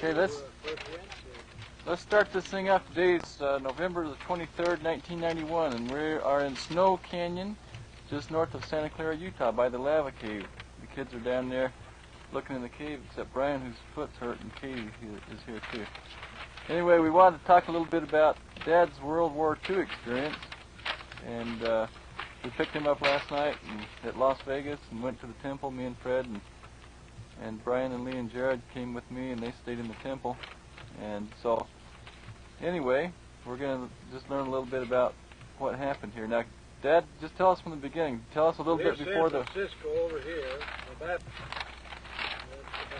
Okay, let's start this thing up. Today it's November the 23rd, 1991, and we are in Snow Canyon, just north of Santa Clara, Utah, by the lava cave. The kids are down there looking in the cave, except Brian, whose foot's hurt, and Katie is here too. Anyway, we wanted to talk a little bit about Dad's World War II experience, and we picked him up last night at Las Vegas and went to the temple. Me and Fred and Brian and Lee and Jared came with me, and they stayed in the temple. And so, anyway, we're going to just learn a little bit about what happened here. Now, Dad, just tell us from the beginning. Tell us a little bit before San Francisco over here. If I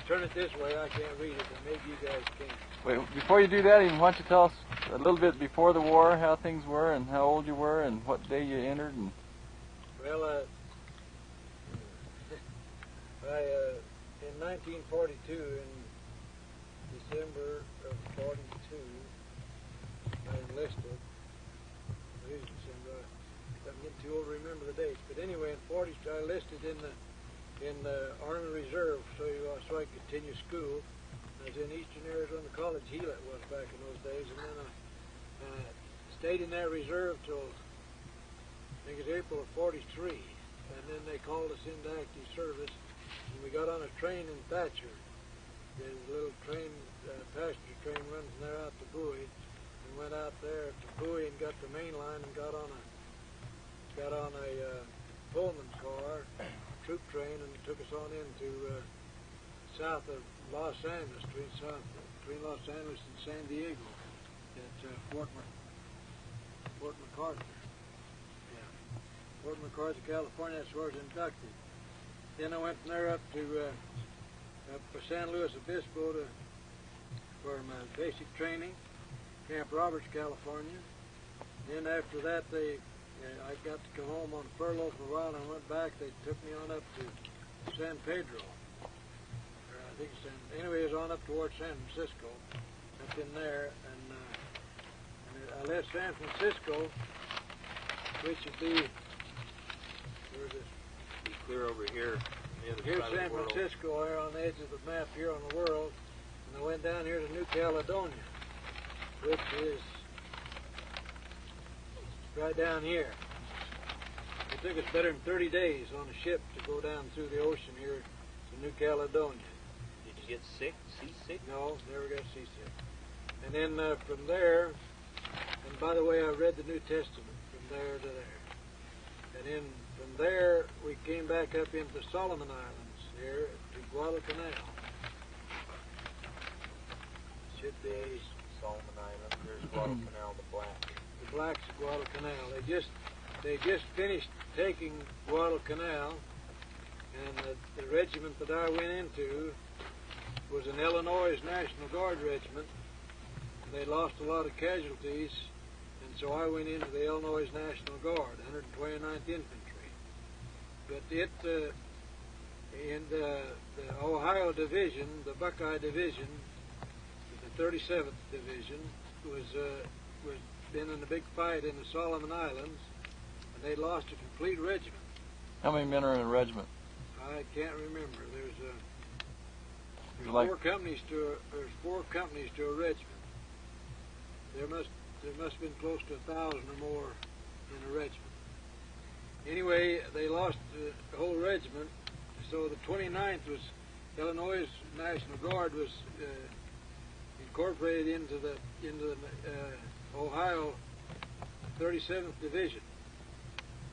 turn it this way, I can't read it, but maybe you guys can. Wait, before you do that, even why don't you tell us a little bit before the war, how things were, and how old you were, and what day you entered? And well, in 1942, in December of 42, I enlisted. Maybe December. I'm getting too old to remember the dates. But anyway, in 40, I enlisted in the Army Reserve, so I could continue school. I was in Eastern Arizona College, Gila it was back in those days, and then I stayed in that reserve till I think it was April of 43, and then they called us into active service, and we got on a train in Thatcher. There's a little train, passenger train runs from there out to Bowie. We went out there to Bowie and got the main line and got on a Pullman car, troop train, and it took us on into south of Los Angeles, between Los Angeles and San Diego, at Fort MacArthur. Yeah, Fort MacArthur, California. That's where I was inducted. Then I went from there up to San Luis Obispo for my basic training, Camp Roberts, California. Then after that, I got to come home on furlough for a while, and I went back. They took me on up to San Pedro. Anyway, it was on up towards San Francisco, up in there, and I left San Francisco, which would be, where's this? Be clear over here. Here's San Francisco, here on the edge of the map here on the world, and I went down here to New Caledonia, which is right down here. It took us better than 30 days on a ship to go down through the ocean here to New Caledonia. Did you get sick? Seasick? No, never got seasick. And then from there, and by the way, I read the New Testament from there to there. And then from there, we came back up into the Solomon Islands here to Guadalcanal. Should be Solomon Islands. There's Guadalcanal, the black. The blacks of Guadalcanal. They just finished taking Guadalcanal, and the regiment that I went into was an Illinois National Guard regiment, and they lost a lot of casualties, and so I went into the Illinois National Guard, 129th Infantry. But in the Ohio Division, the Buckeye Division, the 37th Division, was been in a big fight in the Solomon Islands, and they lost a complete regiment. how many men are in a regiment? I can't remember. There's four companies to a regiment. There must have been close to 1,000 or more in a regiment. Anyway, they lost the whole regiment, so the 29th was Illinois National Guard was incorporated into the Ohio 37th Division,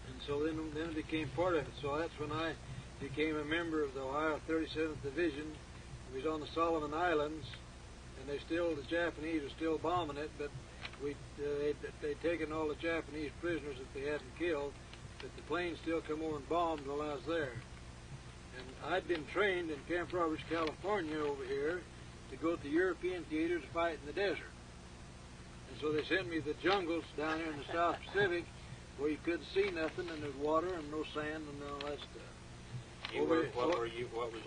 and so then it became part of it. So that's when I became a member of the Ohio 37th Division. It was on the Solomon Islands, and the Japanese are still bombing it, but they'd taken all the Japanese prisoners that they hadn't killed, but the planes still come over and bombed while I was there. And I'd been trained in Camp Roberts, California over here to go to the European theater to fight in the desert. And so they sent me to the jungles down here in the South Pacific where you couldn't see nothing, and there's water and no sand and all that stuff.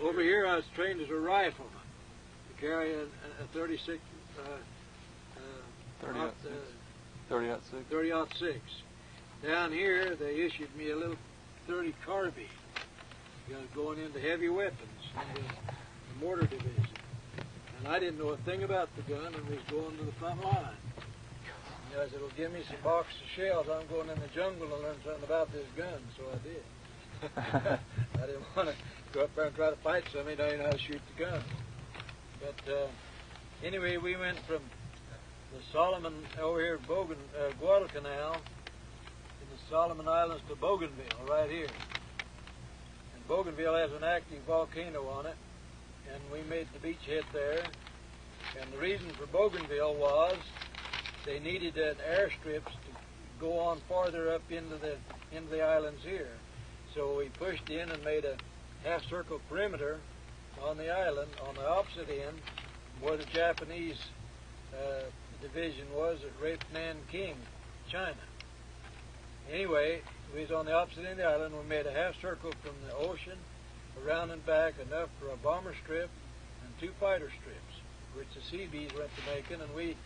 Over here I was trained as a rifleman to carry a 30-06. 30-06. Down here they issued me a little 30 carbine. Going into heavy weapons, into the mortar division. And I didn't know a thing about the gun, and we was going to the front line. And I said, well, give me some box of shells. I'm going in the jungle to learn something about this gun, so I did. I didn't want to go up there and try to fight somebody. I didn't know how to shoot the gun. But anyway, we went from the Solomon over here, Guadalcanal, in the Solomon Islands to Bougainville, right here. And Bougainville has an active volcano on it, and we made the beachhead there. And the reason for Bougainville was they needed airstrips to go on farther up into the islands here. So we pushed in and made a half-circle perimeter on the island, on the opposite end, where the Japanese division was at Nanking, China. Anyway, we was on the opposite end of the island. We made a half-circle from the ocean around and back, enough for a bomber strip and 2 fighter strips, which the Seabees went to making, and we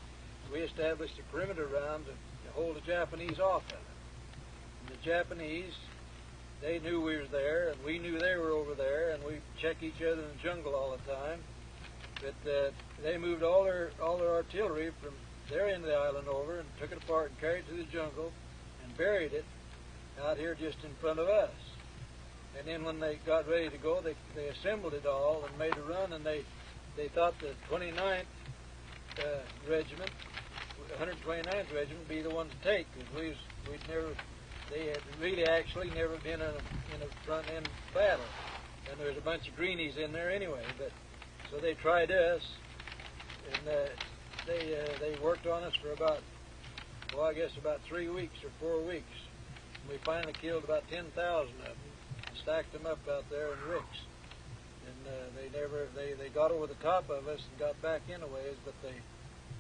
established a perimeter around to hold the Japanese off of it. And the Japanese, they knew we were there, and we knew they were over there, and we checked each other in the jungle all the time. But they moved all their artillery from their end of the island over and took it apart and carried it to the jungle and buried it out here just in front of us. And then when they got ready to go, they assembled it all and made a run, and they thought the 29th regiment, 129th regiment, would be the one to take, because they had really actually never been in a front end battle, and there was a bunch of greenies in there anyway. But so they tried us, and they worked on us for about 3 weeks or 4 weeks. And we finally killed about 10,000 of them, and stacked them up out there in ricks. And they got over the top of us and got back in a ways, but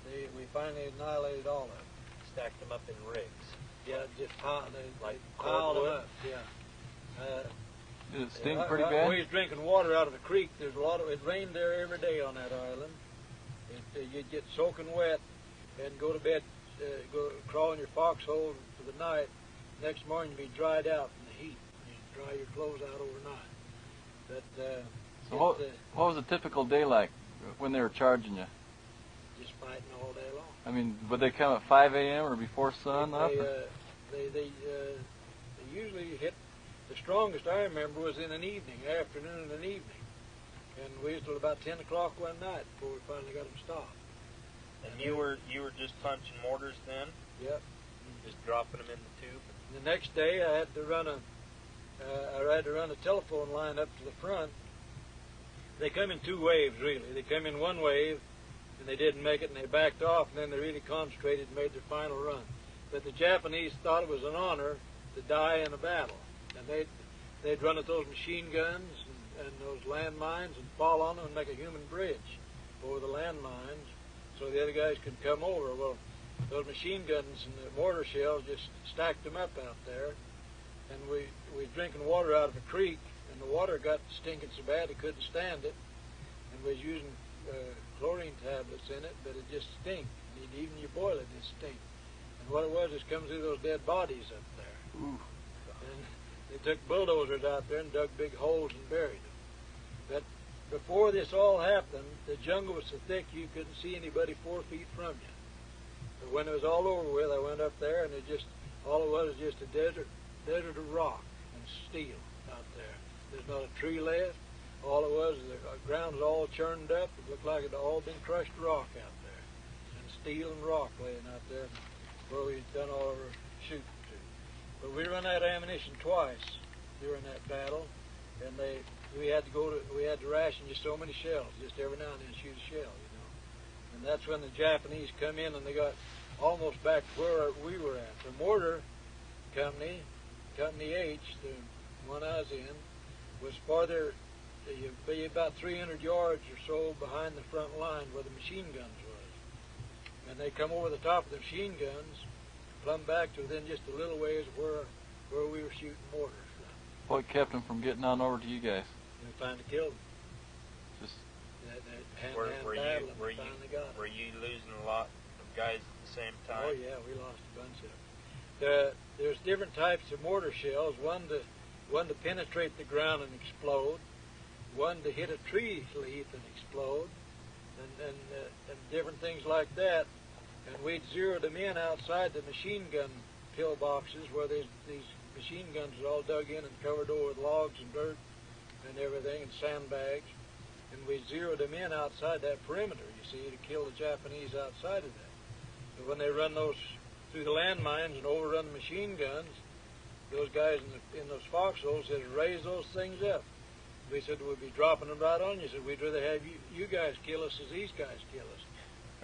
we finally annihilated all of them. Stacked them up in rigs. Yeah, just piled them up. Yeah. Did it sting pretty bad? We was drinking water out of the creek. There's a lot of it. Rained there every day on that island. You'd get soaking wet and go to bed, go crawl in your foxhole for the night. Next morning you'd be dried out from the heat. You'd dry your clothes out overnight. But so what was a typical day like when they were charging you? Just fighting all day long. I mean, would they come at 5 a.m. or before sun up? They usually hit. The strongest I remember was in an evening, afternoon and an evening. And we was till about 10 o'clock one night before we finally got them stopped. And you were just punching mortars then? Yep. Just dropping them in the tube? The next day I had to run a telephone line up to the front. They come in 2 waves, really. They come in 1 wave, and they didn't make it, and they backed off, and then they really concentrated and made their final run. But the Japanese thought it was an honor to die in a battle. And they'd run at those machine guns and those landmines and fall on them and make a human bridge over the landmines so the other guys could come over. Well, those machine guns and the mortar shells just stacked them up out there. And we was drinking water out of a creek, and the water got stinking so bad it couldn't stand it. And we was using chlorine tablets in it, but it just stinks. Even you boil it, it stinks. And what it was is coming through those dead bodies up there. Ooh. And they took bulldozers out there and dug big holes and buried them. But before this all happened, the jungle was so thick you couldn't see anybody 4 feet from you. But when it was all over with, I went up there, and all it was just a desert of rock and steel out there. There's not a tree left. All it was, the ground was all churned up. It looked like it had all been crushed rock out there. And steel and rock laying out there where we'd done all of our shooting to. But we run out of ammunition twice during that battle, and we had to ration just so many shells, just every now and then shoot a shell, you know. And that's when the Japanese come in, and they got almost back to where we were at. The mortar company, Company H, the one I was in, was farther, be about 300 yards or so behind the front line where the machine guns was. And they come over the top of the machine guns, plumb back to within just a little ways of where we were shooting mortars from. What kept them from getting on over to you guys? We finally killed them. Just were you losing a lot of guys at the same time? Oh yeah, we lost a bunch of them. There's different types of mortar shells. One to penetrate the ground and explode. One to hit a tree leaf and explode. and different things like that. And we'd zero them in outside the machine gun pillboxes where these machine guns are all dug in and covered over with logs and dirt and everything and sandbags. And we zeroed them in outside that perimeter, you see, to kill the Japanese outside of that. But when they run those through the landmines and overrun the machine guns, those guys in those foxholes said, raise those things up. We said, we'd be dropping them right on you. Said, we'd rather have you guys kill us as these guys kill us.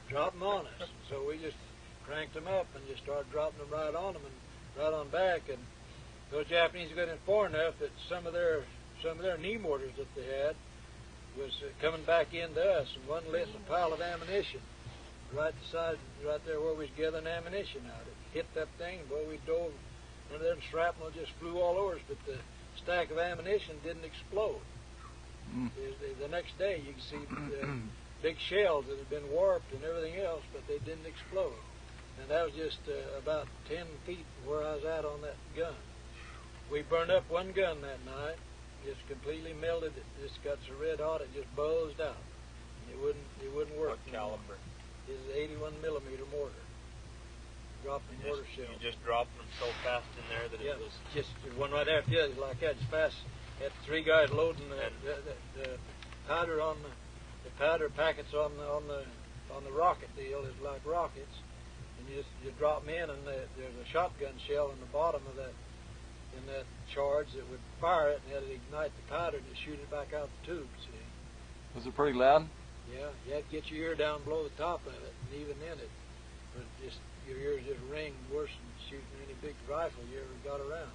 Drop them on us. So we just cranked them up and just started dropping them right on them and right on back. And those Japanese got in far enough that some of their knee mortars that they had was coming back into us, and one lit in a pile of ammunition right there where we was gathering ammunition out. It hit that thing, and boy, we dove under there, and shrapnel just flew all over us, but the stack of ammunition didn't explode. The next day, you can see the big shells that had been warped and everything else, but they didn't explode. And that was just about 10 feet from where I was at on that gun. We burned up one gun that night. Just completely melted. It just got so red hot it just buzzed out. It wouldn't work. What caliber? It's an 81 millimeter mortar. Dropped the mortar shell. You just dropped them so fast in there that it was just one right after the other, like that, just fast. Had three guys loading the powder on the powder packets on the rocket deal. It's like rockets, and you drop them in, and there's a shotgun shell in the bottom of that. In that charge that would fire it and it'd ignite the powder and shoot it back out the tube, see? Was it pretty loud? Yeah, you had to get your ear down below the top of it, and even then your ears just ring worse than shooting any big rifle you ever got around.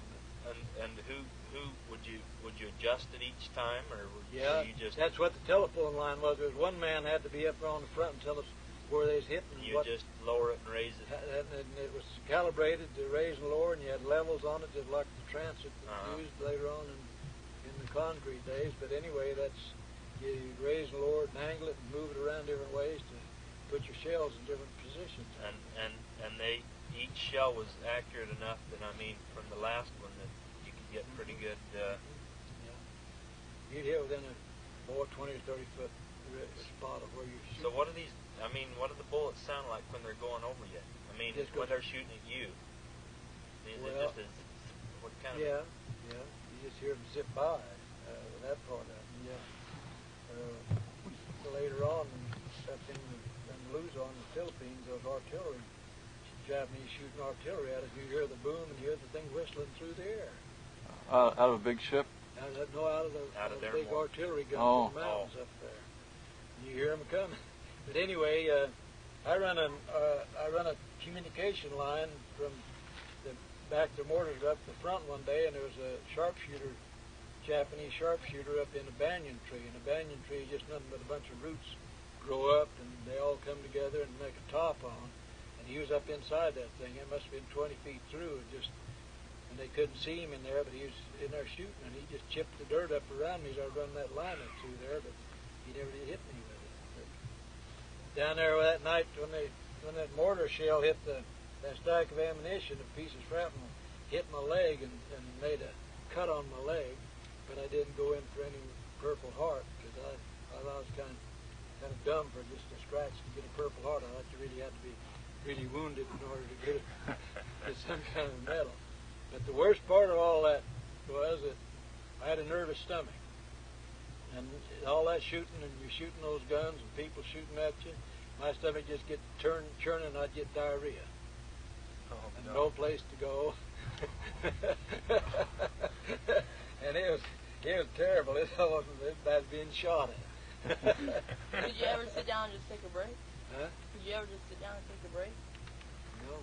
and who would you adjust it each time, or would you just? That's what the telephone line was. There was one man had to be up on the front and tell us where they was hitting. You just lower it and raise it. And it was calibrated to raise and lower, and you had levels on it, just like the transit that was used later on in the concrete days. But anyway, you raise and lower it and angle it and move it around different ways to put your shells in different positions. And each shell was accurate enough that, I mean, from the last one that you could get pretty good. You'd hit within a 20 or 30 foot spot of where you're shooting. So what are these? I mean, what do the bullets sound like when they're going over you? I mean, when they're shooting at you. Is it just what kind of? Yeah. You just hear them zip by with that part of it. Yeah. Later on, up in Luzon, in the Philippines, those artillery, Japanese shooting artillery at us, you hear the boom and you hear the thing whistling through the air. Out of a big ship? Out of the big artillery guns in the mountains up there. And you hear them coming. But anyway, I run a communication line from the back to mortars up the front one day, and there was a sharpshooter, Japanese sharpshooter up in a banyan tree. And a banyan tree is just nothing but a bunch of roots grow up, and they all come together and make a top on. And he was up inside that thing. It must have been 20 feet through. And they couldn't see him in there, but he was in there shooting, and he just chipped the dirt up around me as I was running that line up through there, but he never did hit me with it. Down there that night when that mortar shell hit that stack of ammunition, a piece of shrapnel hit my leg and made a cut on my leg, but I didn't go in for any Purple Heart because I thought I was kind of dumb for just a scratch to get a Purple Heart. I thought you really had to be really wounded in order to get some kind of medal. But the worst part of all that was that I had a nervous stomach. And all that shooting, and you're shooting those guns, and people shooting at you, my stomach just gets churning, and I'd get diarrhea. And no place to go. And it was terrible. It wasn't as bad as being shot at. Did you ever sit down and just take a break? Huh? Did you ever just sit down and take a break? No.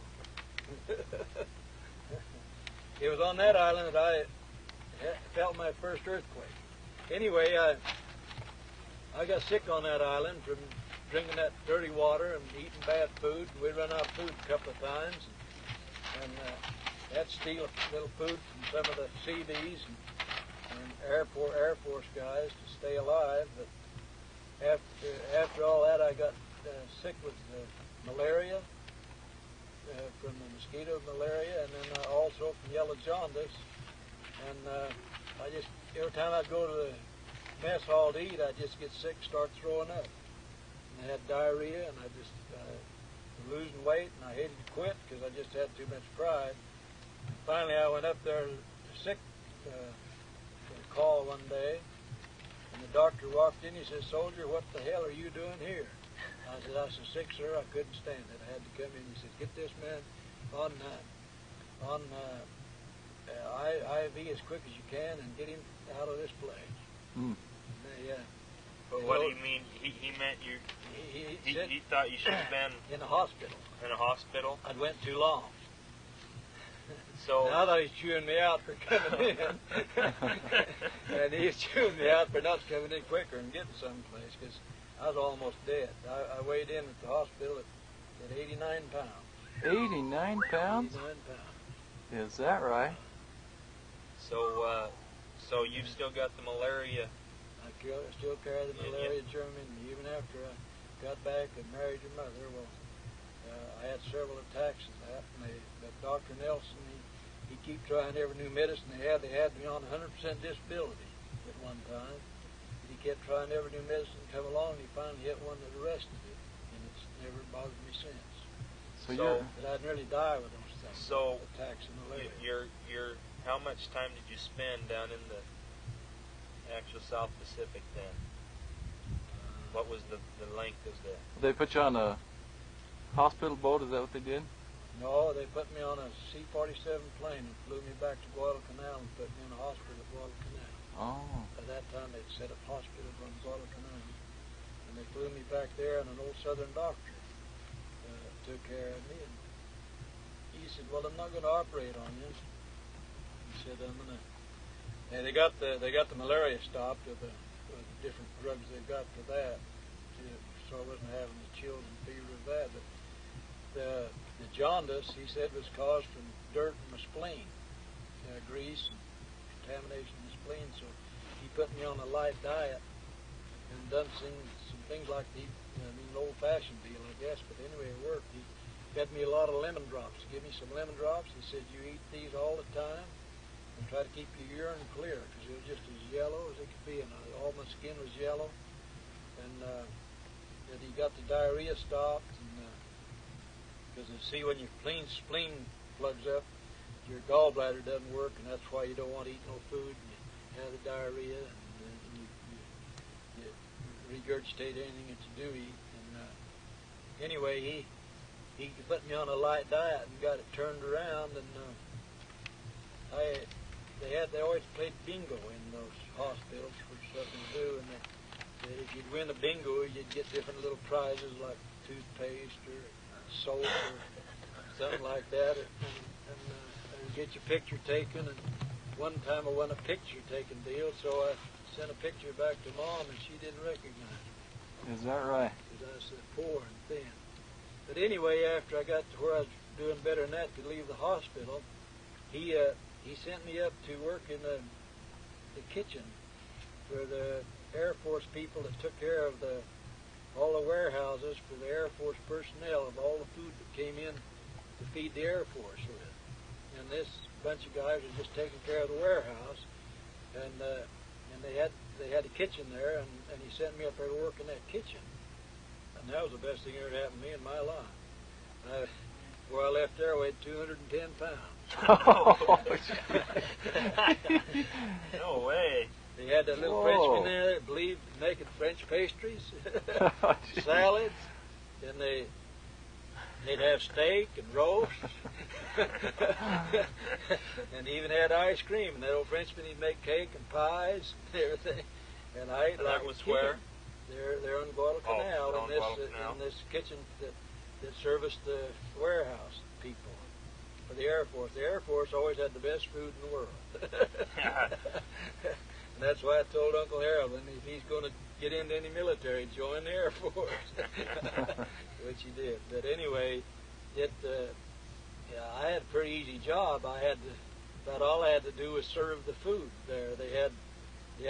It was on that island that I felt my first earthquake. Anyway, I got sick on that island from drinking that dirty water and eating bad food. We run out of food a couple of times, and had to steal a little food from some of the CBs and Air Force guys to stay alive. But after all that, I got sick with malaria, from the mosquito malaria, and then also from yellow jaundice. And every time I'd go to the mess hall to eat, I'd just get sick, start throwing up. And I had diarrhea, and I just was losing weight, and I hated to quit because I just had too much pride. And finally, I went up there sick for a call one day, and the doctor walked in. He said, "Soldier, what the hell are you doing here?" I said, "I was so sick, sir, I couldn't stand it. I had to come in." He said, "Get this man on IV as quick as you can and get him out of this place." Mm. But what do you mean? He meant you. He thought you should have been in a hospital. In a hospital. I went too long. So now that he's chewing me out for coming in, and he's chewing me out for not coming in quicker and getting someplace, because I was almost dead. I weighed in at the hospital at 89 pounds. 89 pounds? 89 pounds. Is that right? So you've still got the malaria. I still carry the malaria germ in me, even after I got back and married your mother. Well, I had several attacks of that, and but Dr. Nelson, he kept trying every new medicine they had. They had me on 100% disability at one time. He kept trying every new medicine to come along, and he finally hit one that arrested it, and it's never bothered me since. But I'd nearly die with those things. So attacks of malaria. How much time did you spend down in the actual South Pacific then? What was the length of the... They put you on a hospital boat, is that what they did? No, they put me on a C-47 plane and flew me back to Guadalcanal and put me in a hospital at Guadalcanal. Oh. At that time they'd set up hospitals on Guadalcanal. And they flew me back there, and an old southern doctor took care of me. And he said, "Well, I'm not going to operate on you." He said, "I'm going to..." And they got the malaria stopped with the different drugs they've got for that, so I wasn't having the chills and fever of that. But the jaundice, he said, was caused from dirt in my spleen, grease and contamination in the spleen. So he put me on a light diet and done some things like the old-fashioned deal, I guess. But anyway, it worked. He fed me a lot of lemon drops. Give me some lemon drops. He said, "You eat these all the time and try to keep your urine clear," because it was just as yellow as it could be, and all my skin was yellow. And that he got the diarrhea stopped, and because see, when your spleen plugs up, your gallbladder doesn't work, and that's why you don't want to eat no food. And you have the diarrhea, and you regurgitate anything that you do eat. And anyway, he put me on a light diet and got it turned around, and they always played bingo in those hospitals for something to do, and that if you'd win a bingo, you'd get different little prizes like toothpaste or soap or something like that, and get your picture taken. And one time I won a picture taking deal, so I sent a picture back to Mom, and she didn't recognize me. Is that right? Because I was so poor and thin. But anyway, after I got to where I was doing better than that, to leave the hospital, he sent me up to work in the kitchen for the Air Force people that took care of all the warehouses for the Air Force personnel of all the food that came in to feed the Air Force with. And this bunch of guys were just taking care of the warehouse, and they had a kitchen there, and he sent me up there to work in that kitchen. And that was the best thing that ever happened to me in my life. Where I left there, I weighed 210 pounds. No way. They had that little Frenchman there that believed in making French pastries, salads, and they'd have steak and roast, and even had ice cream. And that old Frenchman, he'd make cake and pies and everything. And I ate like that was a kid. where? They're on Guadalcanal, in this kitchen that serviced the warehouse people for the Air Force. The Air Force always had the best food in the world. And that's why I told Uncle Harold, and if he's going to get into any military, join the Air Force, which he did. But anyway, I had a pretty easy job. About all I had to do was serve the food there. They had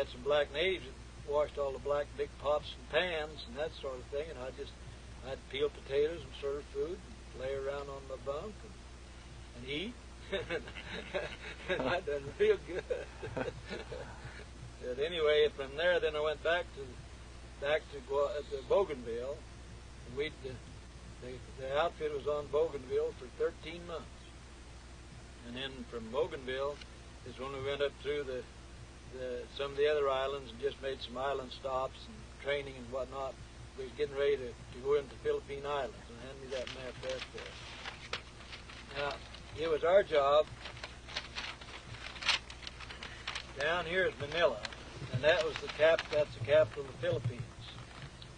some black natives that washed all the black big pots and pans and that sort of thing, and I'd peel potatoes and serve food and lay around on my bunk and eat. And I done real good. But anyway, from there, then I went back to Bougainville, the outfit was on Bougainville for 13 months. And then from Bougainville is when we went up through some of the other islands and just made some island stops and training and whatnot. We was getting ready to go into Philippine Islands, and hand me that map there. Now, it was our job. Down here is Manila, and that's the capital of the Philippines.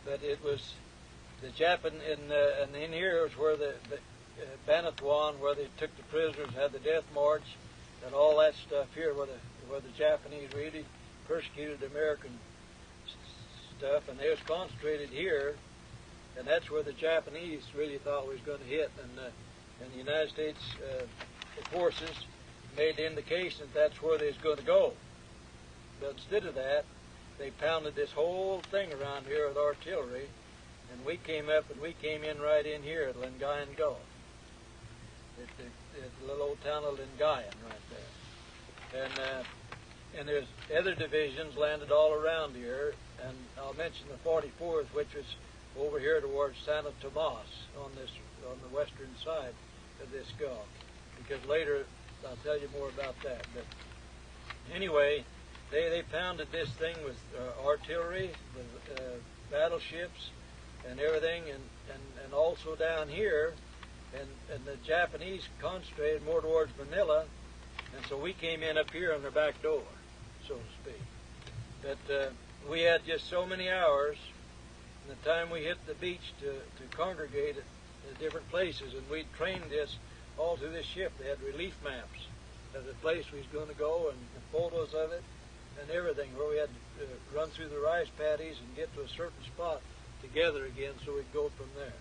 But it was the Japan, and in here is where the Banatuan, where they took the prisoners, had the death march, and all that stuff here, where the Japanese really persecuted American stuff, and they was concentrated here, and that's where the Japanese really thought we was going to hit, and the United States forces made the indication that that's where they was going to go. But instead of that, they pounded this whole thing around here with artillery, and we came up and we came in right in here at Lingayen Gulf, at the little old town of Lingayen right there. And there's other divisions landed all around here, and I'll mention the 44th, which was over here towards Santo Tomas on the western side of this gulf, because later I'll tell you more about that. But anyway, they pounded this thing with artillery, with battleships, and everything, and also down here, and the Japanese concentrated more towards Manila, and so we came in up here on their back door, so to speak. But we had just so many hours from the time we hit the beach to congregate at different places, and we trained this all through this ship. They had relief maps of the place we was going to go, and photos of it, and everything, where we had to run through the rice paddies and get to a certain spot together again so we'd go from there.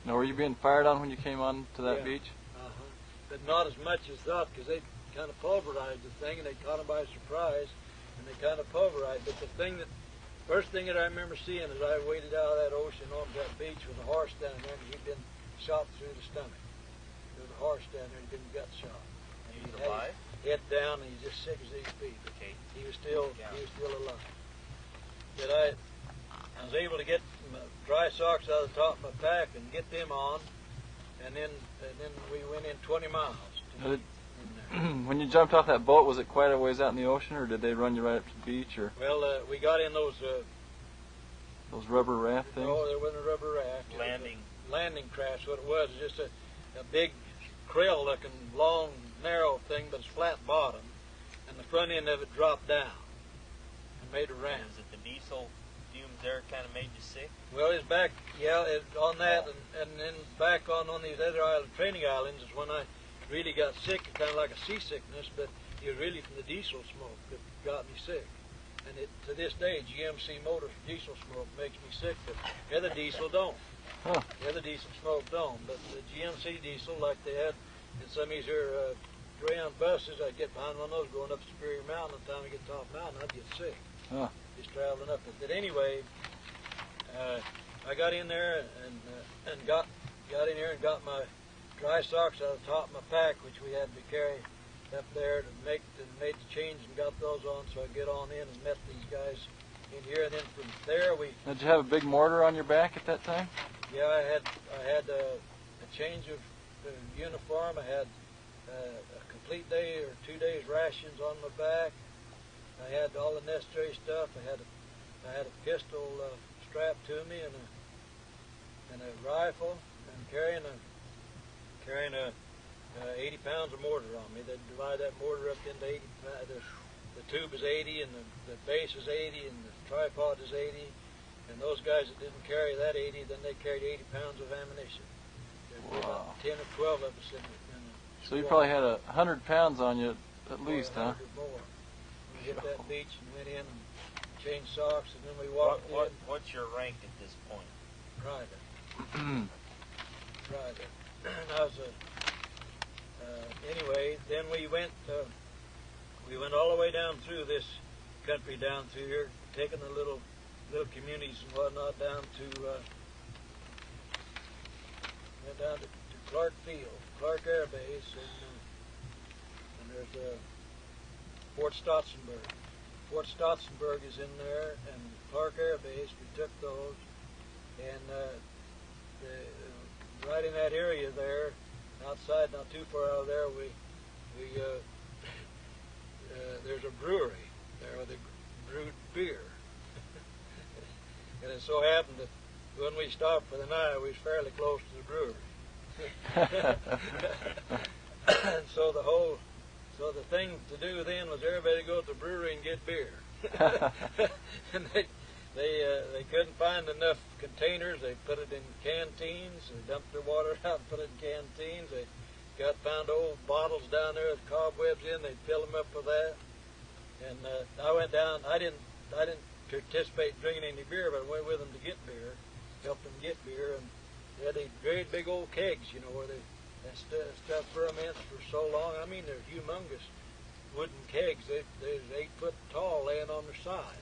Now, were you being fired on when you came on to that beach? But not as much as that, because they kind of pulverized the thing, and they caught them by surprise, and they kind of pulverized. But first thing that I remember seeing as I waded out of that ocean onto that beach was a horse down there, and he'd been shot through the stomach. There was a horse down there, he'd been gut shot. And he's alive? Head down, and he's just sick as these feet. Okay. He was still alive. But I was able to get my dry socks out of the top of my pack and get them on, and then we went in 20 miles. When you jumped off that boat, was it quite a ways out in the ocean, or did they run you right up to the beach? Or well, we got in those rubber raft things? No, there wasn't a rubber raft. Landing craft. What it was just a big krill-looking, long, narrow thing, but it's flat bottom, and the front end of it dropped down and made a ramp. Is it the diesel fumes there kind of made you sick? Well, it's back, on that, and then back on these other training islands is when I really got sick, kind of like a seasickness, but it was really from the diesel smoke that got me sick. And to this day, GMC motor diesel smoke makes me sick, but the other diesel don't. Huh. The other diesel smoke don't, but the GMC diesel, like they had in some of these here Greyhound buses, I'd get behind one of those going up Superior Mountain. By the time I get to top mountain, I'd get sick. Huh. Just traveling up it. But anyway, I got in there and got in here and got my dry socks out of the top of my pack, which we had to carry up there to made the change and got those on, so I get on in and met these guys in here. And then from there Did you have a big mortar on your back at that time? Yeah, I had a change of uniform. I had a complete day or 2 days rations on my back. I had all the necessary stuff. I had a pistol strapped to me and a rifle, and carrying 80 pounds of mortar on me. They divide that mortar up into 80. The tube is 80, and the base is 80, and the tripod is 80. And those guys that didn't carry that 80, then they carried 80 pounds of ammunition. There were about 10 or 12 of us in the So you probably had 100 pounds on you at least, huh? More. We hit that beach and went in and changed socks, and then we walked in. What's your rank at this point? Private. Private. I was anyway, then we went all the way down through this country, down through here, taking the little communities and whatnot down to went down to Clark Field, Clark Air Base, and there's Fort Stotzenberg. Fort Stotzenberg is in there, and Clark Air Base. We took those, and right in that area there, outside, not too far out of there, there's a brewery there where they brewed beer. And it so happened that when we stopped for the night, we was fairly close to the brewery. And so the thing to do then was everybody go to the brewery and get beer. And they couldn't find enough containers. They put it in canteens. They dumped their water out and put it in canteens. They found old bottles down there with cobwebs in. They'd fill them up with that. And I went down. I didn't participate in drinking any beer, but I went with them to get beer, helped them get beer, and they had these great big old kegs, where they stuff ferments for so long. I mean, they're humongous wooden kegs. They're 8 foot tall, laying on their sides.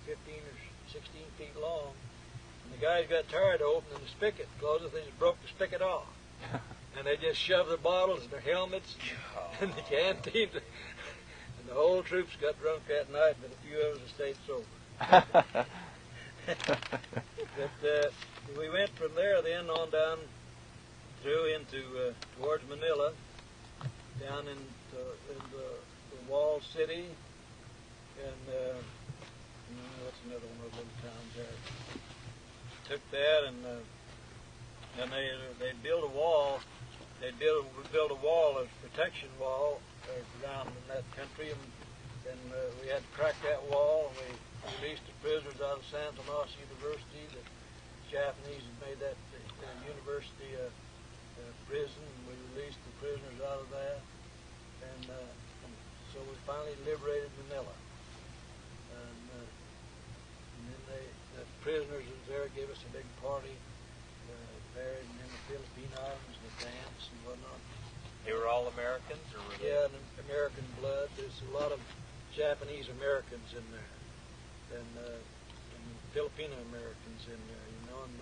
15 or 16 feet long. And the guys got tired of opening the spigot closes. They just broke the spigot off, and they just shoved the bottles and their helmets in the canteen. And the whole troops got drunk that night, but a few of us stayed sober. But we went from there then on down through into towards Manila, down in the Wall City, and what's another one of those little towns there. Took that and they built a wall. They built a wall, as protection wall around in that country, and we had to crack that wall, and we released the prisoners out of San Tomas University. The Japanese had made that the university prison, and we released the prisoners out of that, and so we finally liberated Manila. And then the prisoners was there, gave us a big party there, and then the Philippine Islands, the dance and whatnot. They were all Americans, or were they? Yeah, and American blood. There's a lot of Japanese Americans in there, and Filipino Americans in there, and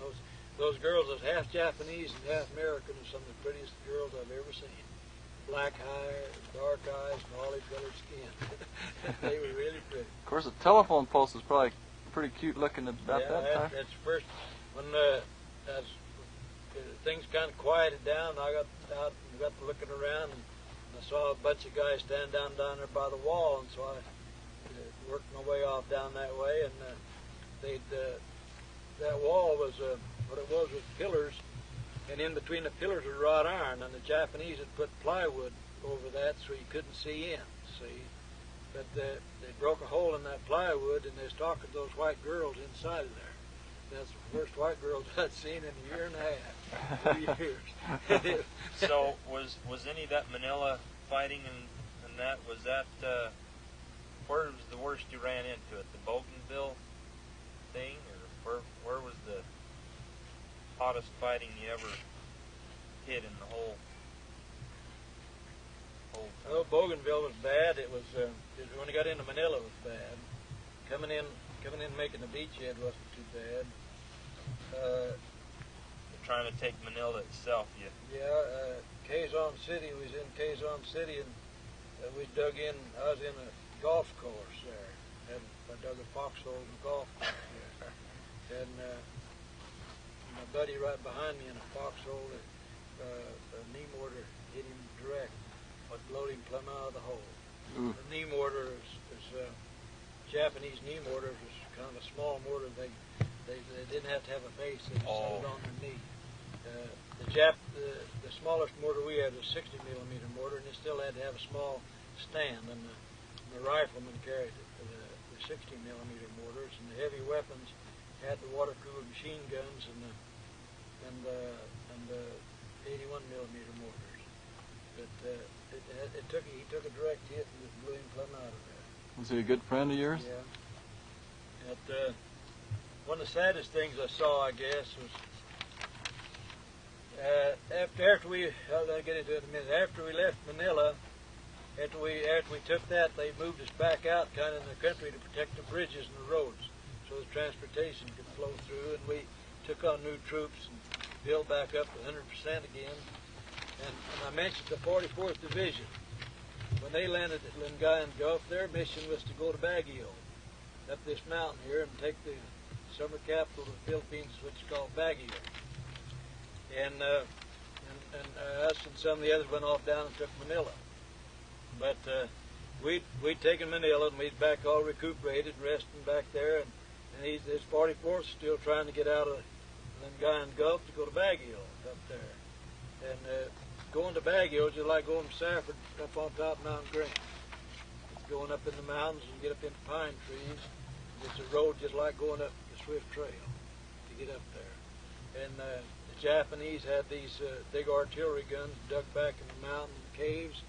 those girls that half Japanese and half American are some of the prettiest girls I've ever seen. Black hair, dark eyes, and olive-colored skin. They were really pretty. Of course, the telephone post was probably pretty cute looking about that time. That's first when as things kind of quieted down. I got out and got to looking around, and I saw a bunch of guys standing down there by the wall, and so I worked my way off down that way, and that wall was what it was pillars, and in between the pillars was wrought iron, and the Japanese had put plywood over that so you couldn't see in. But they broke a hole in that plywood, and they was talking to those white girls inside of there. That's the first white girls I'd seen in a year and a half, 2 years. So was any of that Manila fighting and that, was that, where was the worst you ran into it? The Bougainville thing, or where was the hottest fighting you ever hit in the whole time? Well, Bougainville was bad. It was when we got into Manila, it was bad. Coming in, making the beachhead wasn't too bad. Trying to take Manila itself, Quezon City. We was in Quezon City, and we dug in. I was in a golf course there, and I dug a foxhole in the golf course there, and my buddy right behind me in a foxhole, a knee mortar hit him direct. Blowed him plumb out of the hole. Ooh. The knee mortar is Japanese knee mortars was kind of a small mortar. They didn't have to have a base. They just set it on their knee. The smallest mortar we had was 60 millimeter mortar, and it still had to have a small stand. And the riflemen carried the 60 millimeter mortars, and the heavy weapons had the water-cooled machine guns and the 81 millimeter mortars. But he took a direct hit and just blew him plumb out of there. Was he a good friend of yours? Yeah. One of the saddest things I saw, I guess, was after we. I'll get into it in a minute. After we left Manila, after we took that, they moved us back out, kind of in the country, to protect the bridges and the roads, so the transportation could flow through. And we took on new troops and built back up to 100% again. And I mentioned the 44th Division. When they landed at Lingayen Gulf, their mission was to go to Baguio, up this mountain here, and take the summer capital of the Philippines, which is called Baguio. and us and some of the others went off down and took Manila. But we'd taken Manila, and we'd back all recuperated, resting back there, and this 44th still trying to get out of Guyan Gulf to go to Baguio up there. And going to Baguio is just like going to Safford up on top of Mount Green. It's going up in the mountains and get up into pine trees. It's a road just like going up the Swift Trail to get up there. And the Japanese had these big artillery guns dug back in the mountain caves,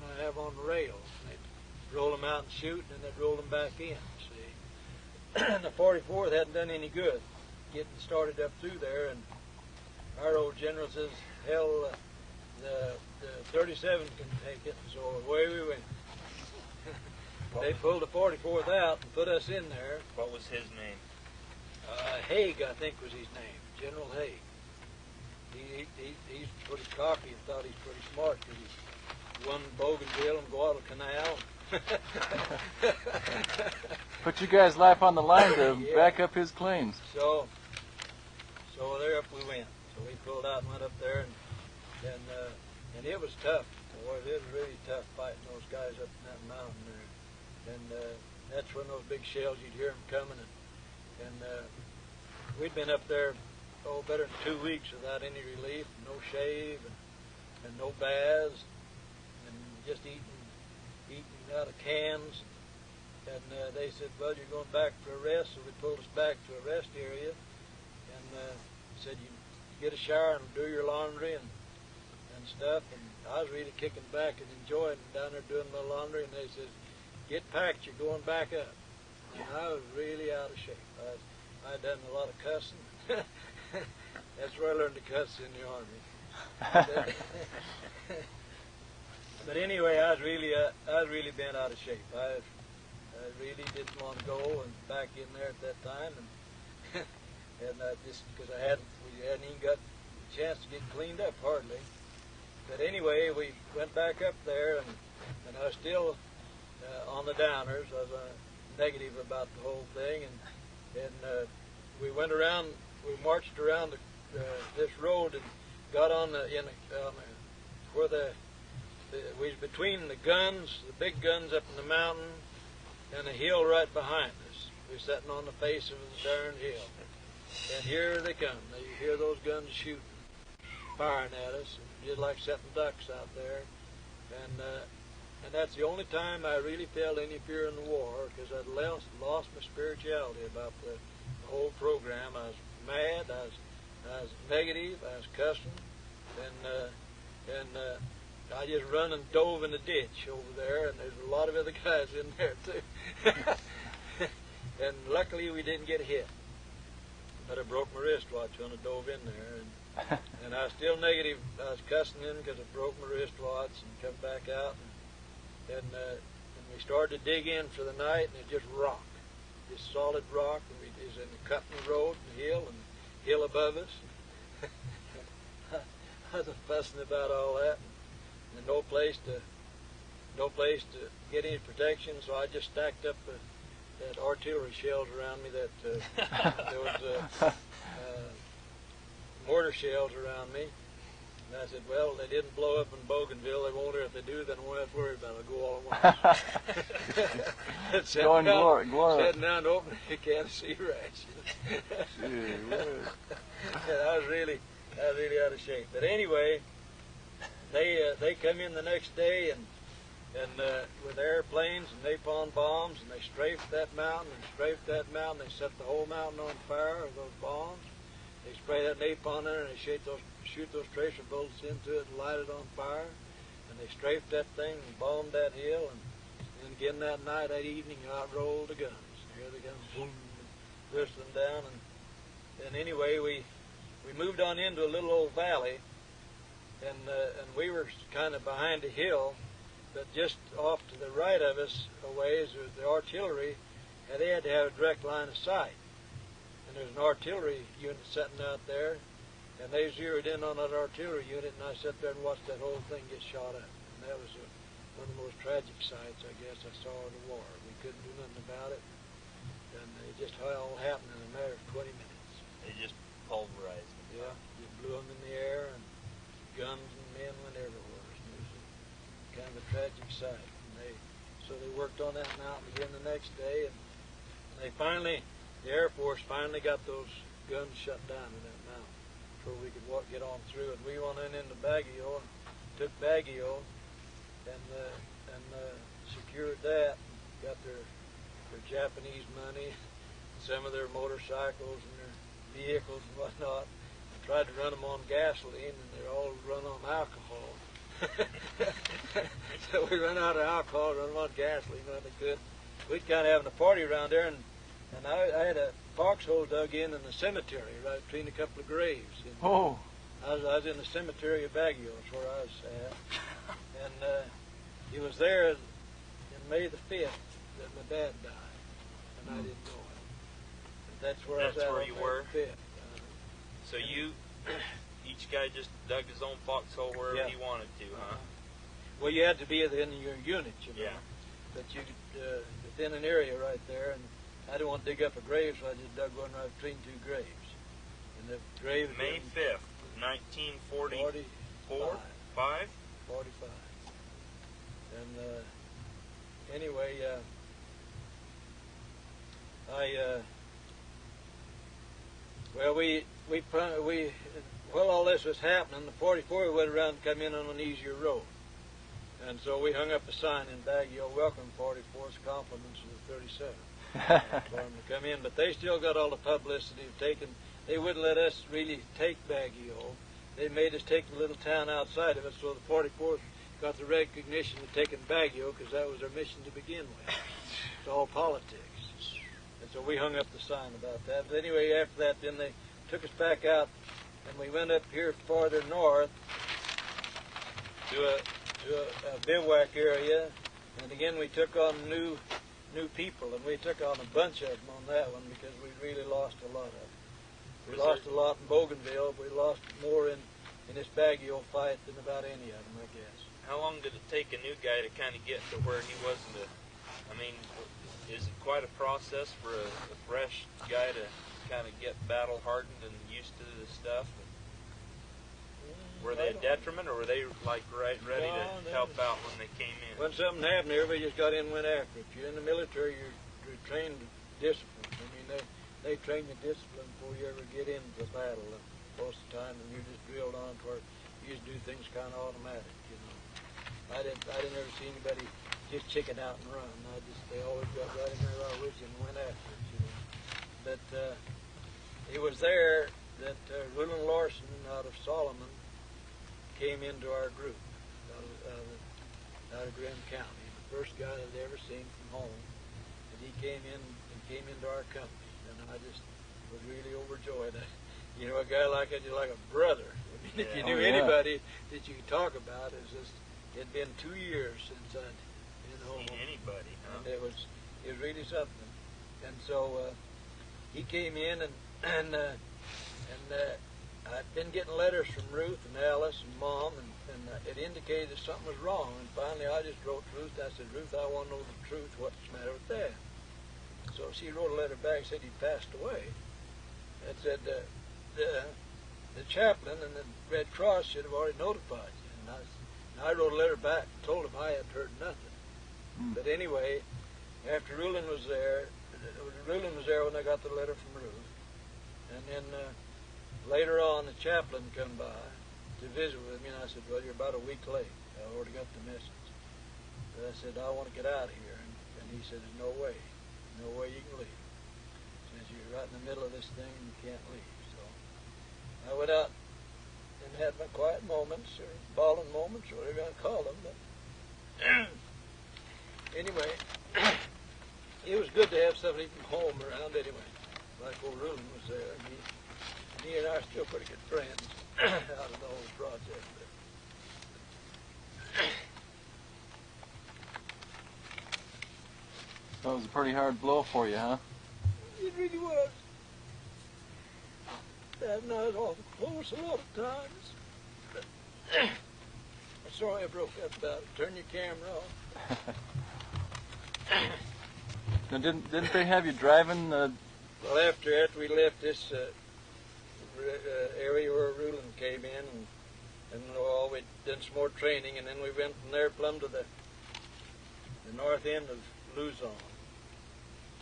and I have on the rails. And they'd roll them out and shoot, and then they'd roll them back in, see. And the 44th hadn't done any good getting started up through there, and our old general says, hell, the 37 can take it, and so away we went. They pulled the 44th out and put us in there. What was his name? Haig, I think, was his name, General Haig. He's pretty cocky and thought he's pretty smart because he won Bougainville and Guadalcanal. Put you guys' life on the line to back up his claims. So there up we went. So we pulled out and went up there, and it was tough. Boy, it was really tough fighting those guys up in that mountain there. And that's when those big shells, you'd hear them coming. And we'd been up there, better than 2 weeks without any relief, no shave, and no baths, and just eating out of cans. And they said, well, you're going back for a rest, so they pulled us back to a rest area, and said, you get a shower and do your laundry and stuff. And I was really kicking back and enjoying down there doing my laundry, and they said, get packed, you're going back up. And I was really out of shape. I'd done a lot of cussing. That's where I learned to cuss, in the Army. But anyway, I was really bent out of shape. I really didn't want to go and back in there at that time, and just because we hadn't even got a chance to get cleaned up hardly. But anyway, we went back up there, and I was still on the downers. I was negative about the whole thing, and we went around. We marched around this road and got on where we was between the guns, the big guns up in the mountain, and a hill right behind us. We were sitting on the face of the darn hill, and here they come. You hear those guns shooting, firing at us, just like setting ducks out there, and that's the only time I really felt any fear in the war, because I'd lost my spirituality about the whole program. I was mad, I was negative, I was cussing, and I just run and dove in the ditch over there, and there's a lot of other guys in there too. And luckily we didn't get hit, but I broke my wristwatch when I dove in there, and I was still negative. I was cussing in because I broke my wristwatch and come back out, and we started to dig in for the night, and it just rock, just solid rock, and we was in the cutting road and hill above us. I was fussing about all that, and no place to get any protection, so I just stacked up that artillery shells around me. That there was mortar shells around me. And I said, well, they didn't blow up in Bougainville. They won't. If they do, then I won't have to worry about it. I'll go all at once. Going glory. Sitting down to open a can of sea rations. I was really out of shape. But anyway, they come in the next day and with airplanes and napalm bombs, and they strafed that mountain and strafed that mountain. They set the whole mountain on fire with those bombs. They spray that napalm in it, and they shoot those tracer bullets into it and light it on fire. And they strafed that thing and bombed that hill. And again that night, that evening, out rolled the guns. You hear the guns boom, whistling down. And anyway, we moved on into a little old valley, and we were kind of behind a hill, but just off to the right of us a ways was the artillery, and they had to have a direct line of sight. And there's an artillery unit sitting out there, and they zeroed in on that artillery unit, and I sat there and watched that whole thing get shot up. And that was one of the most tragic sights, I guess, I saw in the war. We couldn't do nothing about it, and it just all happened in a matter of 20 minutes. They just pulverized them. Yeah, you blew them in the air, site. And so they worked on that mountain again the next day, and they finally, the Air Force finally got those guns shut down in that mountain before we could get on through. And we went into Baguio and took Baguio and secured that, and got their Japanese money, some of their motorcycles and their vehicles and whatnot. I tried to run them on gasoline, and they're all run on alcohol. So we run out of alcohol, run them on gasoline when they could. We'd kind of having a party around there, and I had a foxhole dug in the cemetery right between a couple of graves. And Oh. I was in the cemetery of Baguio, is where I was at. And he was there in May the 5th that my dad died, and I didn't know it. But that's where I was at. Where on you May were? the 5th. So each guy just dug his own foxhole wherever Yeah. he wanted to, huh? Well, you had to be within your unit, you know. Yeah. But you could, within an area right there, and I didn't want to dig up a grave, so I just dug one right between two graves. And the grave May 5th, 1944? 5? 45. And anyway, while all this was happening, the 44 we went around and come in on an easier road. And so we hung up a sign in Baguio, welcome 44's compliments to the 37. For them to come in, but they still got all the publicity of taking. They wouldn't let us really take Baguio. They made us take the little town outside of it, so the 44th got the recognition of taking Baguio because that was their mission to begin with. It's all politics. And so we hung up the sign about that. But anyway, after that, then they took us back out, and we went up here farther north to a bivouac area, and again we took on new people, and we took on a bunch of them on that one because we really lost a lot of them. We lost a lot in Bougainville. We lost more in this Baguio fight than about any of them, I guess. How long did it take a new guy to kind of get to where he was I mean, is it quite a process for a fresh guy to kind of get battle hardened and used to this stuff? Were they a detriment, or were they like ready to help out when they came in? When something happened, everybody just got in and went after it. You're in the military, you're trained discipline. I mean, they train you discipline before you ever get into the battle. And most of the time, and you're just drilled on to where you just do things kind of automatic. You know, I didn't ever see anybody just chicken out and run. They always got right in there right with you and went after it. You know, but it was there that Rulon Larson out of Solomon came into our group out of Graham County. The first guy that I'd ever seen from home, and he came into our company, and I just was really overjoyed. You know, a guy like that, you're like a brother. I mean, if you knew anybody that you could talk about, it'd been 2 years since I'd been home. Seen anybody, huh? And it was really something. And so he came in, and I'd been getting letters from Ruth and Alice and Mom, and it indicated that something was wrong. And finally, I just wrote Ruth. I said, Ruth, I want to know the truth. What's the matter with Dad? So she wrote a letter back, said he passed away. It said the chaplain and the Red Cross should have already notified you. And I wrote a letter back and told him I hadn't heard nothing. But anyway, after Rulon was there when I got the letter from Ruth. And then later on, the chaplain come by to visit with me, and I said, well, you're about a week late. I already got the message. But I said, I want to get out of here. And he said, there's no way you can leave. Since you're right in the middle of this thing, you can't leave. So I went out and had my quiet moments, or bawling moments, or whatever you want to call them. But anyway, it was good to have somebody from home around anyway. Like old Rulon was there. He and I are still pretty good friends out of the whole project. That was a pretty hard blow for you, huh? It really was. Dad and I was awful close a lot of times. But I'm sorry I broke up about it. Turn your camera off. Now, didn't they have you driving? Well, after we left this area where Rulon came in, and we'd done some more training, and then we went from there plumb to the north end of Luzon.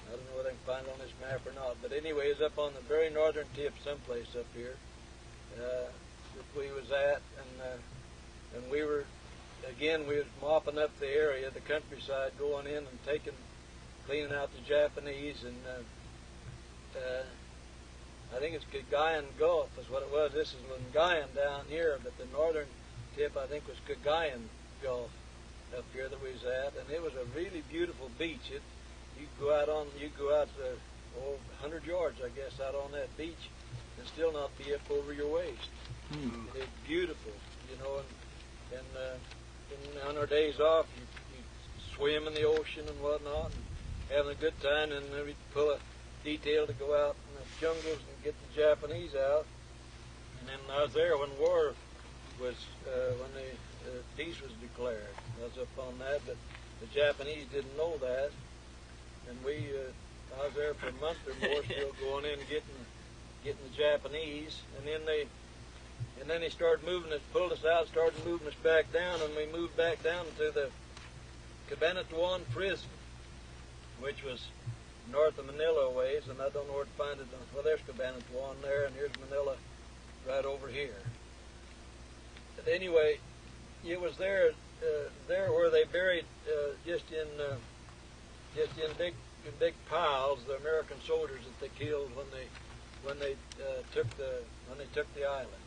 I don't know whether I can find it on this map or not, but anyway, it's up on the very northern tip, someplace up here, that we was at, and we were, again, we was mopping up the area, the countryside, going in and cleaning out the Japanese, and I think it's Cagayan Gulf is what it was. This is Lingayen down here, but the northern tip, I think, was Cagayan Gulf up here that we was at, and it was a really beautiful beach. You go out 100 yards, I guess, out on that beach, and still not be up over your waist. It's beautiful, you know, and on our days off, you swim in the ocean and whatnot, and having a good time, and then we'd pull a detail to go out in the jungles and get the Japanese out. And then I was there when war was, when the peace was declared. I was up on that, but the Japanese didn't know that, and I was there for a month or more, still going in and getting the Japanese, and then they started moving us, pulled us out, started moving us back down, and we moved back down to the Cabanatuan prison, which was north of Manila ways, and I don't know where to find it. Well, there's Cabanatuan there, and here's Manila right over here. But anyway, it was there where they buried just in big piles the American soldiers that they killed when they took the island.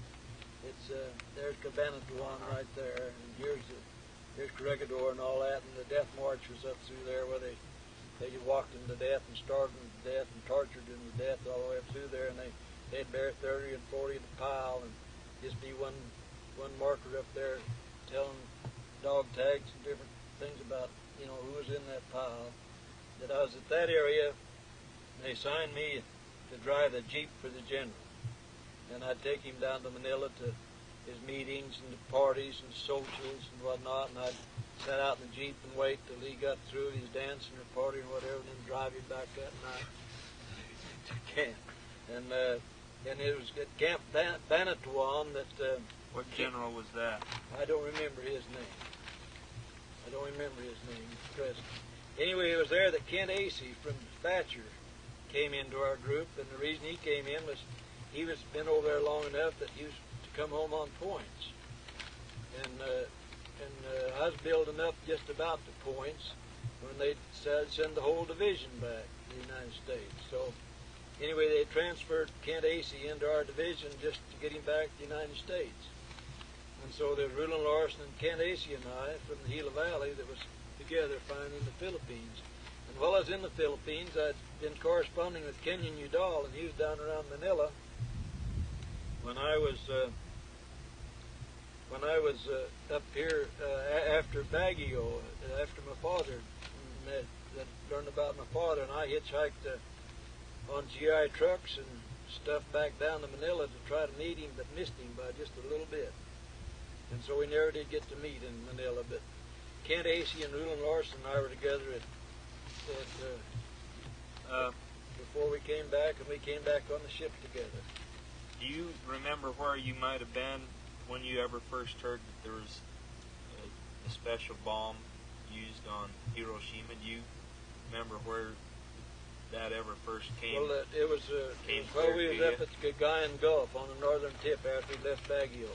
It's there's Cabanatuan right there, and here's Corregidor and all that, and the death march was up through there where they walked them to death and starved them to death and tortured them to death all the way up through there, and they'd bury 30 and 40 in a pile, and just be one marker up there telling dog tags and different things about, you know, who was in that pile. That I was at that area, and they assigned me to drive the Jeep for the general, and I'd take him down to Manila to his meetings and the parties and socials and whatnot, and I'd sat out in the Jeep and wait till he got through his dancing or party or whatever, and then drive him back that night to camp. And it was at Camp Banatuan that... what general was that? I don't remember his name. Present. Anyway, it was there that Kent Acey from Thatcher came into our group, and the reason he came in was he was been over there long enough that he was to come home on points. And I was building up just about the points when they said send the whole division back to the United States. So anyway, they transferred Kent Acey into our division just to get him back to the United States. And so there's Rulon Larson and Kent Acey and I from the Gila Valley that was together fine in the Philippines. And while I was in the Philippines, I'd been corresponding with Kenyon Udall, and he was down around Manila when I was up here after Baguio, after my father, and learned about my father, and I hitchhiked on GI trucks and stuff back down to Manila to try to meet him, but missed him by just a little bit. And so we never did get to meet in Manila, but Kent Acey and Rulon Larson and I were together before we came back, and we came back on the ship together. Do you remember where you might have been when you ever first heard that there was a special bomb used on Hiroshima? Do you remember where that ever first came? Well, it was while we was up at the Cagayan Gulf on the northern tip after we left Baguio.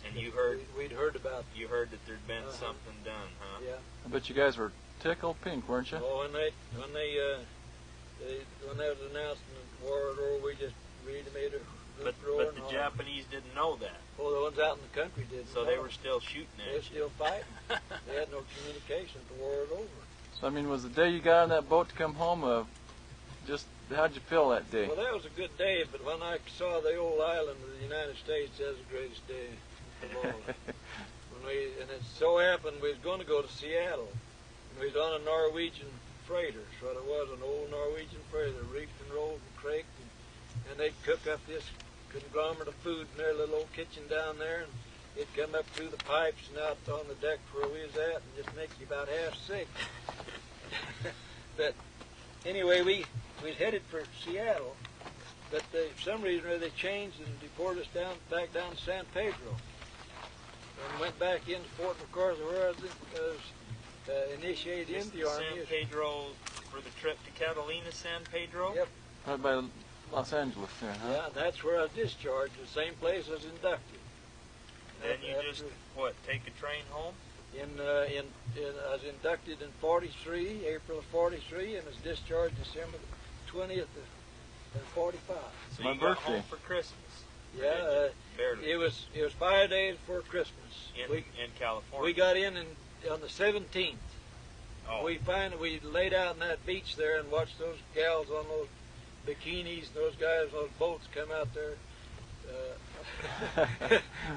And you heard? We'd heard about. You heard that there'd been something done, huh? Yeah. I bet you guys were tickled pink, weren't you? Well, when that was announced in the war was over, we just really made a But the Japanese didn't know that. Well, the ones out in the country didn't. So they were still shooting at you. They were still fighting. They had no communication. The war was over. So, I mean, was the day you got on that boat to come home, just, how'd you feel that day? Well, that was a good day, but when I saw the old island of the United States, that was the greatest day of all. And it so happened we was going to go to Seattle. And we was on a Norwegian freighter. So it was an old Norwegian freighter, reefed and rolled and craked, and they'd cook up this conglomerate of food in their little old kitchen down there, and it'd come up through the pipes and out on the deck where we was at, and just make you about half sick. But anyway, we headed for Seattle, but for some reason or they changed and deported us back down to San Pedro, and went back into Fort McArthur, where I was initiate Just in the Army. San Pedro for the trip to Catalina, San Pedro? Yep. Right by Los Angeles there, huh? Yeah, that's where I was discharged, the same place I was inducted. Then you After- just, what, take a train home? I was inducted in 43, April of 43, and was discharged December 20th of 45. So My you got birthday. home for Christmas? Yeah, Barely. it was 5 days before Christmas. In California? We got in on the 17th. Oh. We laid out on that beach there and watched those gals on those bikinis, those guys on those boats come out there.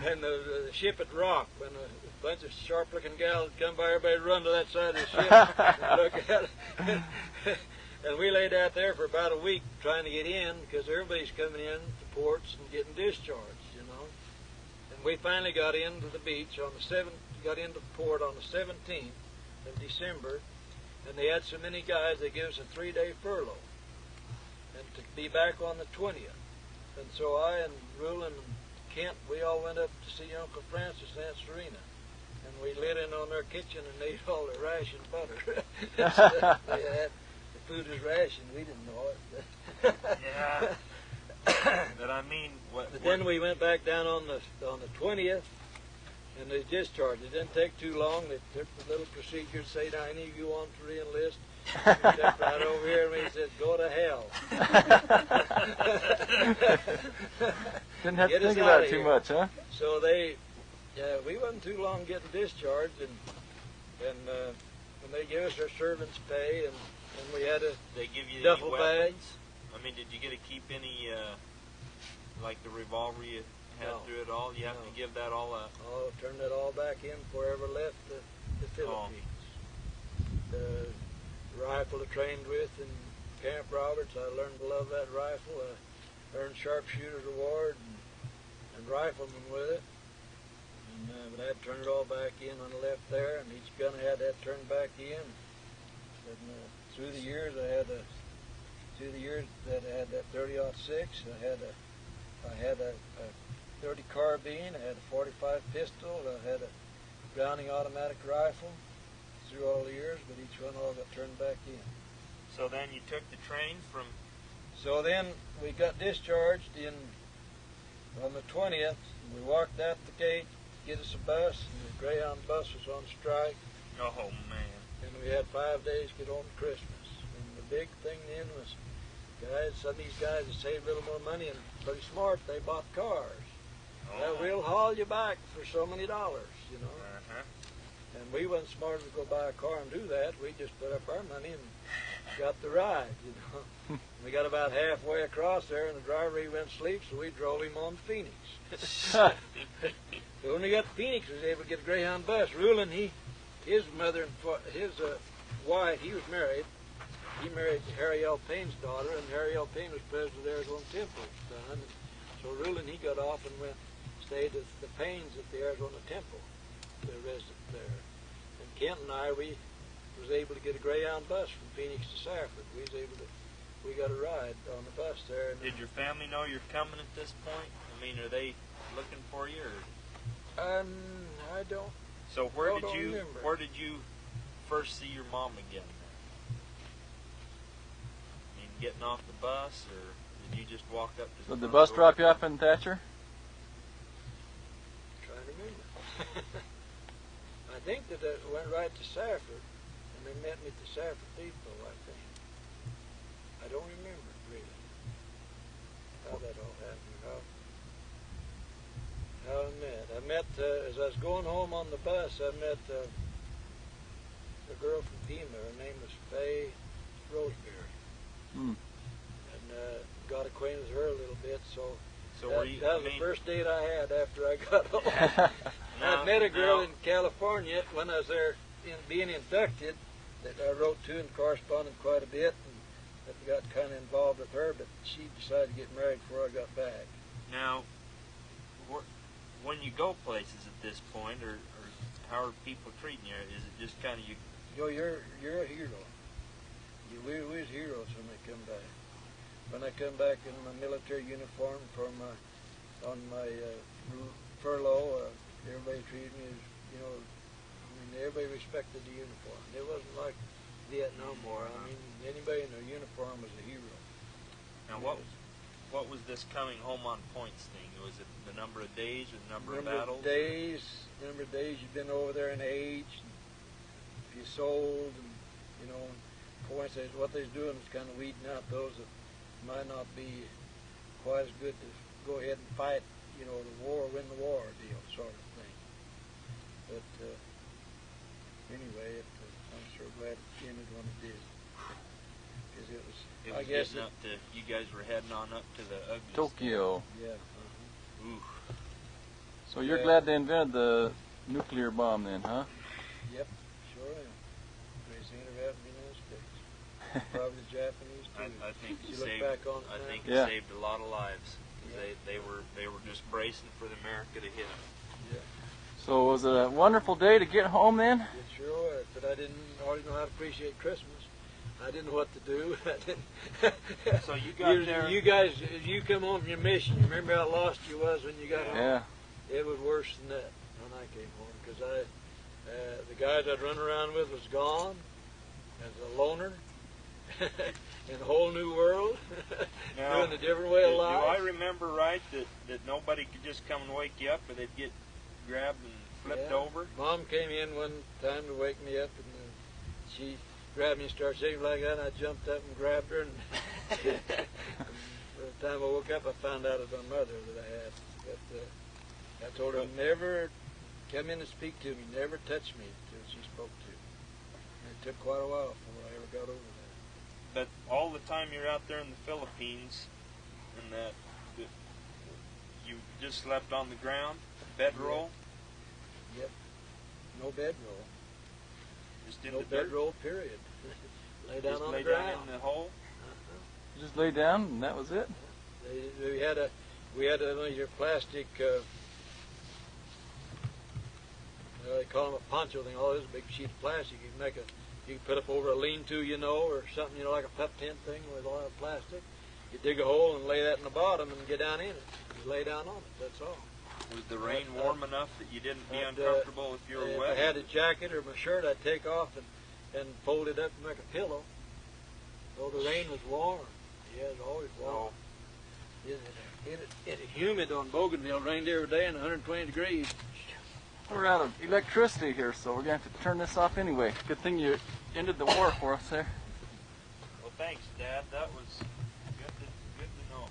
And the ship had rocked when a bunch of sharp-looking gals come by. Everybody run to that side of the ship and look at it. And we laid out there for about a week trying to get in because everybody's coming in to ports and getting discharged, you know. And we finally got into the beach on the got into port on the 17th of December, and they had so many guys they gave us a 3-day furlough, and to be back on the 20th. And so I and Rulin and Kent, we all went up to see Uncle Francis and Aunt Serena, and we lit in on their kitchen and ate all their ration butter. They had the food was ration. We didn't know it. Yeah. But I mean, But then we went back down on the 20th, and they discharged. It didn't take too long. They took the little procedure to say, "Now, any of you want to re-enlist?" He stepped right over here and he said, "Go to hell." Didn't have Get to us think about outta it too here. much, huh? So we wasn't too long getting discharged, and when they gave us our servant's pay, and we had a they give you duffel any weapons? bags. I mean, did you get to keep any, like the revolver you had No. through it all? You have No. to give that all up? Oh, turned it all back in before I ever left the Philippines. The rifle I trained with in Camp Roberts, I learned to love that rifle. I earned sharpshooter's award and rifleman with it. And, but I had to turn it all back in when I left there, and each gun I had that turned back in. And through the years, that I had that 30-06, I had a 30 carbine, I had a 45 pistol, I had a Browning automatic rifle through all the years, but each one all got turned back in. So then you took the train from... So then we got discharged on the 20th. We walked out the gate to get us a bus, and the Greyhound bus was on strike. Oh, man. And we had 5 days to get home to Christmas. And the big thing then was, some of these guys that saved a little more money and pretty smart, they bought cars. Oh. Well, we'll haul you back for so many dollars, you know. Uh-huh. And we wasn't smart to go buy a car and do that. We just put up our money and got the ride, you know. We got about halfway across there, and the driver, he went to sleep, so we drove him on to Phoenix. So when we got to Phoenix, we was able to get a Greyhound bus. Rulin, his mother and his wife, he was married. He married Harry L. Payne's daughter, and Harry L. Payne was president of Arizona Temple at the time. And so Rulin, he got off and stayed at the Paynes at the Arizona Temple, the resident there. And Kent and I, we was able to get a Greyhound bus from Phoenix to Safford. We got a ride on the bus there. And Did your family know you're coming at this point? I mean, are they looking for you? Or? I don't. So I don't remember. where did you first see your mom again? I mean, getting off the bus, or did you just walk up to the Did the front bus door? drop you off in Thatcher? Trying to remember. I think that it went right to Safford, and they met me at the Safford Depot, I think. I don't remember, really, how that all happened, how I met. I met, as I was going home on the bus, I met a girl from Pima. Her name was Faye Roseberry. Hmm. And got acquainted with her a little bit, so So were you? that was the first date I had after I got home. I met a girl in California when I was there being inducted that I wrote to and corresponded quite a bit, and that got kind of involved with her, but she decided to get married before I got back. Now, when you go places at this point, or how are people treating you? Is it just kind of you? You're a hero. We was heroes when they come back. When I come back in my military uniform on my furlough, everybody treated me as, mean, everybody respected the uniform. It wasn't like Vietnam War. I mean, anybody in a uniform was a hero. Now, what was this coming home on points thing? Was it the number of days or the number of battles? Number of days you've been over there in age, if you sold, and you know, coincidence what they're doing is kind of weeding out those that might not be quite as good to go ahead and fight, you know, the war, win the war deal sort of thing. But anyway, I'm sure glad it ended when it did. Because it was I guess getting up to, you guys were heading on up to the ugly Tokyo. Yeah. Ooh. So you're glad they invented the nuclear bomb then, huh? Yep, sure am. Greatest thing ever happened in the United States. Probably the Japanese too. I think you it look saved. back on I think Yeah. it saved a lot of lives. They were just bracing for the America to hit them. Yeah. So was it a wonderful day to get home then? It sure was, but I didn't always know how to appreciate Christmas. I didn't know what to do. So you got there. You guys, you come home from your mission. You remember how lost you was when you got home? Yeah. It was worse than that when I came home because the guys I'd run around with was gone as a loner in a whole new world, Now, doing a different way of do I life. remember right that nobody could just come and wake you up, or they'd get grabbed and flipped Yeah. over? Mom came in one time to wake me up, and she grabbed me and started shaking like that, and I jumped up and grabbed her, and by the time I woke up, I found out it was my mother that I had. But I told her never come in and speak to me, never touch me until she spoke to me. And it took quite a while before I ever got over that. But all the time you're out there in the Philippines, and that you just slept on the ground, bedroll, Yep. No bedroll. just in No the dirt, bedroll, period. Lay down just on lay the ground. down in the hole. You just lay down and that was it? We had one of your plastic, they call them a poncho thing. All this big sheet of plastic. You can put up over a lean-to, you know, or something, you know, like a pup tent thing with a lot of plastic. You dig a hole and lay that in the bottom and get down in it. You lay down on it. That's all. Was the rain warm enough that you didn't be and, uncomfortable if you were If wet? I had a jacket or my shirt, I'd take off and fold it up and make a pillow. So the rain was warm. Yeah, it's always warm. It's humid on Bougainville. It rained every day and 120 degrees. We're out of electricity here, so we're going to have to turn this off anyway. Good thing you ended the war for us there. Well, thanks, Dad. That was good to know.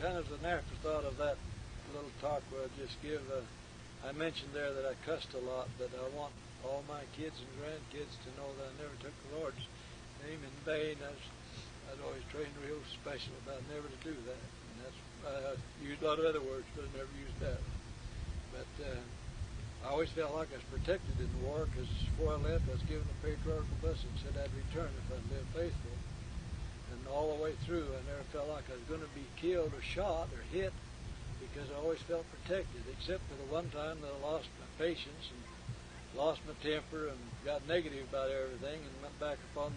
Kind of an afterthought of that little talk where I just give, I mentioned there that I cussed a lot, but I want all my kids and grandkids to know that I never took the Lord's name in vain. I'd always trained real special about never to do that. And that's, I used a lot of other words, but I never used that. But I always felt like I was protected in the war because before I left, I was given a patriarchal blessing, said I'd return if I'd live faithful. And all the way through, I never felt like I was going to be killed or shot or hit because I always felt protected, except for the one time that I lost my patience and lost my temper and got negative about everything and went back upon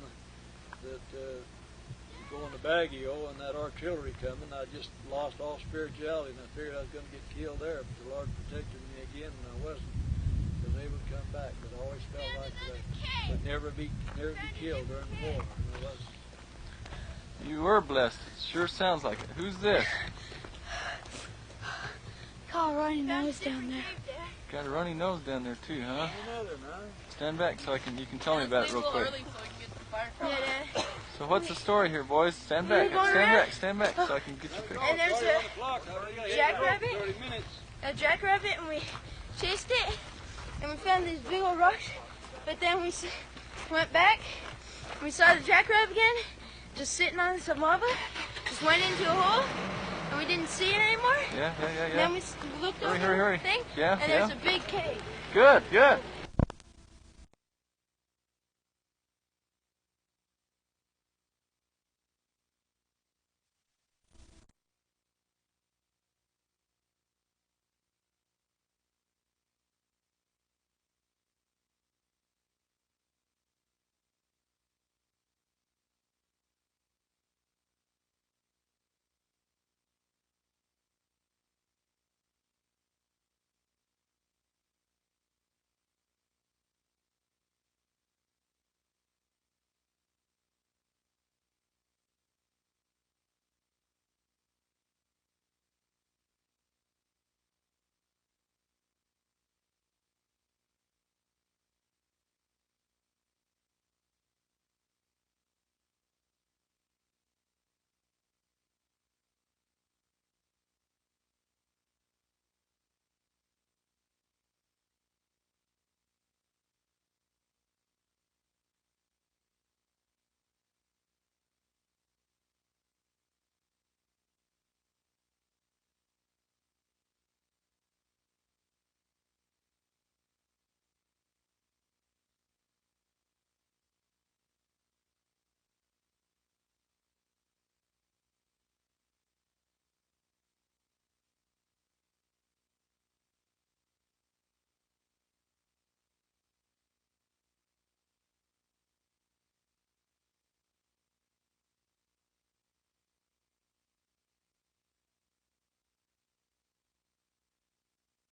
going to Baguio and that artillery coming. I just lost all spirituality and I figured I was going to get killed there, but the Lord protected me again and I wasn't. I was able to come back, but I always felt like that I would never be killed during the war, and I wasn't. You were blessed. It sure sounds like it. Who's this? Call runny nose down there. Got a runny nose down there too, huh? Another, man. Stand back so you can tell me about it real quick. Early so we can get to the fire truck. Yeah, Dad. So what's the story here, boys? Stand back, stand back so I can get your picture. And there's a jackrabbit. And we chased it, and we found these big old rocks. But then we went back, and we saw the jackrabbit again, just sitting on some lava, just went into a hole, and we didn't see it anymore. Yeah. And then we looked over Hurry. the thing, Yeah, and there's a big cave. Good.